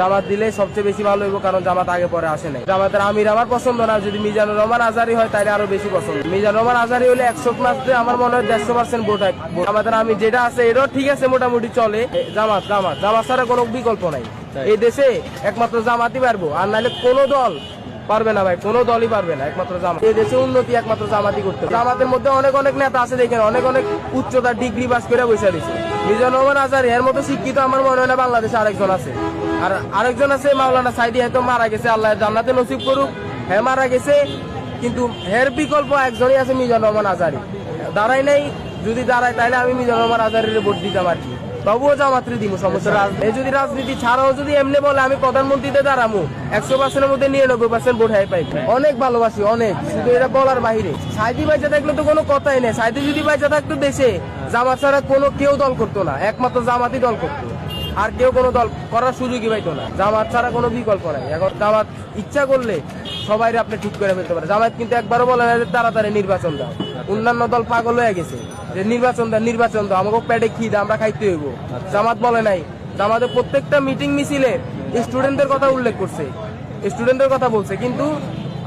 জামাত দিলে সবচেয়ে বেশি ভালো হইব, কারণ জামাত আগে পরে আসে নাই। জামাতের আমির আমার পছন্দ না, যদি মিজানুর রহমান আজহারি হয় তাহলে আরো বেশি পছন্দ। মিজানুর রহমান আজহারি হলে 100+ আমার মনে হয় 150% ভোট হয়। আমাদের আমির যেটা আছে এটাও ঠিক আছে, মোটামুটি চলে। জামাত জামাত জামাত ছাড়া কোনো বিকল্প নাই এই দেশে, একমাত্র জামাতই পারবো, আর নাহলে কোনো দল পারবে না ভাই, কোনো দলই পারবে না, একমাত্র জামাত। এই দেশে উন্নতি একমাত্র জামাতই করতে হবে। জামাতের মধ্যে অনেক অনেক নেতা আছে, দেখেন অনেক অনেক উচ্চতার ডিগ্রি পাস করে বসে দিচ্ছে। মিজানুর রহমান আজহারি এর মতো শিক্ষিত আমার মনে হয় না বাংলাদেশে আরেকজন আছে। আর আরেকজন আছে মাওলানা সাইদি, হয়তো মারা গেছে, আল্লাহ জান্নাতে নসিব করুক, হ্যাঁ মারা গেছে, কিন্তু এর বিকল্প একজনই আছে, মিজানুর রহমান আজহারি। দাঁড়াই নাই, যদি দাঁড়ায় তাহলে আমি মিজানুর রহমান আজহারির ভোট দিতাম আর কি, তবুও জামাতরে দিব সমস্যা। এই যদি রাজনীতি ছাড়াও যদি এমনি বলে আমি প্রধানমন্ত্রীতে দাঁড়াবো, 100%-এর মধ্যে 99% ভোট হয়ে পাই। অনেক ভালোবাসি অনেক, শুধু এটা বলার বাহিরে। সাইদি বাইচা থাকলে তো কোনো কথাই নেই। সাইদি যদি বাইচা থাকতো দেশে, জামাত ছাড়া কোনো কেউ দল করতো না, একমাত্র জামাতই দল করতো, আর কেউ কোনো দল করার সুযোগই পাইতো না। জামাত ছাড়া কোনো বিকল্প নাই। এখন জামাত ইচ্ছা করলে সবাই আপনি ঠিক করে ফেলতে পারে। জামাত কিন্তু একবারও বলে না যে তাড়াতাড়ি নির্বাচন দাও। অন্যান্য দল পাগল হয়ে গেছে যে নির্বাচন দাও, আমাকে পেটে খিদে, আমরা খাইতে হইব। জামাত বলে নাই। জামাতের প্রত্যেকটা মিটিং মিছিলে স্টুডেন্টদের কথা উল্লেখ করছে, স্টুডেন্টদের কথা বলছে, কিন্তু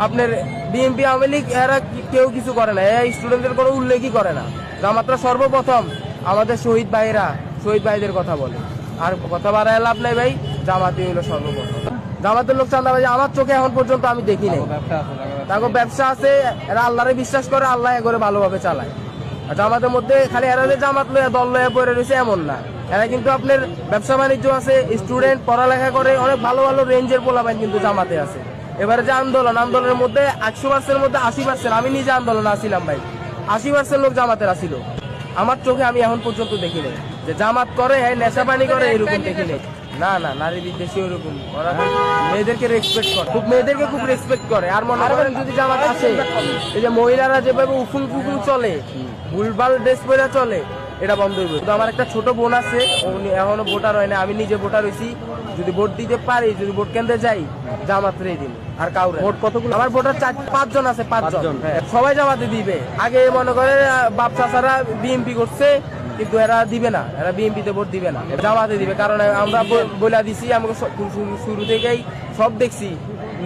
আপনার বিএনপি আওয়ামী লীগ এরা কেউ কিছু করে না, এরা স্টুডেন্টদের কোনো উল্লেখই করে না। জামাতরা সর্বপ্রথম আমাদের শহীদ ভাইদের কথা বলে, আর কথা বাড়ায় লাভ নাই ভাই। জামাতই হলো সর্বপ্রথম। জামাতের লোক চাঁদাবাজি আমার চোখে এখন পর্যন্ত আমি দেখি নাই। তাকে ব্যবসা আছে, এরা আল্লাহরে বিশ্বাস করে, আল্লাহ করে ভালোভাবে চালায়। আর জামাতের মধ্যে খালি এরা যে জামাত লয়া দল লয়া পড়ে রয়েছে এমন না, এরা কিন্তু আপনার ব্যবসা বাণিজ্য আছে, স্টুডেন্ট পড়ালেখা করে, অনেক ভালো ভালো রেঞ্জের পোলাপাইন কিন্তু জামাতে আছে। এবারে যে আন্দোলনের মধ্যে 100%-এর মধ্যে 80%, আমি নিজে আন্দোলনে আসছিলাম ভাই, 80% লোক জামাতের আসিল। আমার চোখে আমি এখন পর্যন্ত দেখি নাই যে জামাত করে নেশা পানি করে, এরকম দেখি নাই। না না, নারী বিদ্বেষী ওরকম, ওরা মেয়েদেরকে রেসপেক্ট করে, মেয়েদেরকে খুব রেসপেক্ট করে। আর মনে করেন যদি জামাত আসে, এই যে মহিলারা যেভাবে উফুন ফুফুন চলে, ভুলভাল ড্রেস পরে চলে, এটা বন্ধ হইব। তো আমার একটা ছোট বোন আছে, উনি এখনো ভোটার হয় না, আমি নিজে ভোটার হয়েছি। যদি ভোট দিতে পারি, যদি ভোট কেন্দ্রে যাই, জামাতের দিন। আর কাউরে ভোট কতগুলো আমার ভোটার 5জন আছে, 5জন, সবাই জামাতে দিবে। আগে মনে করে বাপ চাচারা বিএনপি করছে, কিন্তু এরা দিবে না, এরা বিএনপিতে ভোট দিবে না, জামাতে দিবে। কারণ আমরা বলে দিছি, আমাকে শুরু থেকেই সব দেখছি,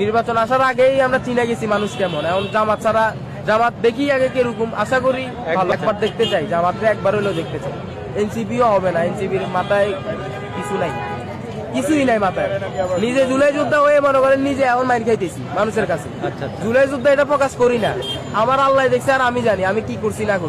নির্বাচন আসার আগেই আমরা চিনে গেছি মানুষ কেমন। এখন জামাত ছাড়া, জামাত দেখি আগে কিরকম, আশা করি ভালো। একবার দেখতে চাই জামাতকে, একবার হলেও দেখতে চাই। এনসিপিও হবে না, এনসিপির মাথায় কিছু নাই, কিছুই নাই মাথায়। নিজে জুলাই যোদ্ধা হয়ে মনে করেন নিজে এখন মাইর খাইতেছি মানুষের কাছে। জুলাই যোদ্ধা এটা প্রকাশ করি না, আমার আল্লাহ দেখছে, আর আমি জানি আমি কি করছি না করছি।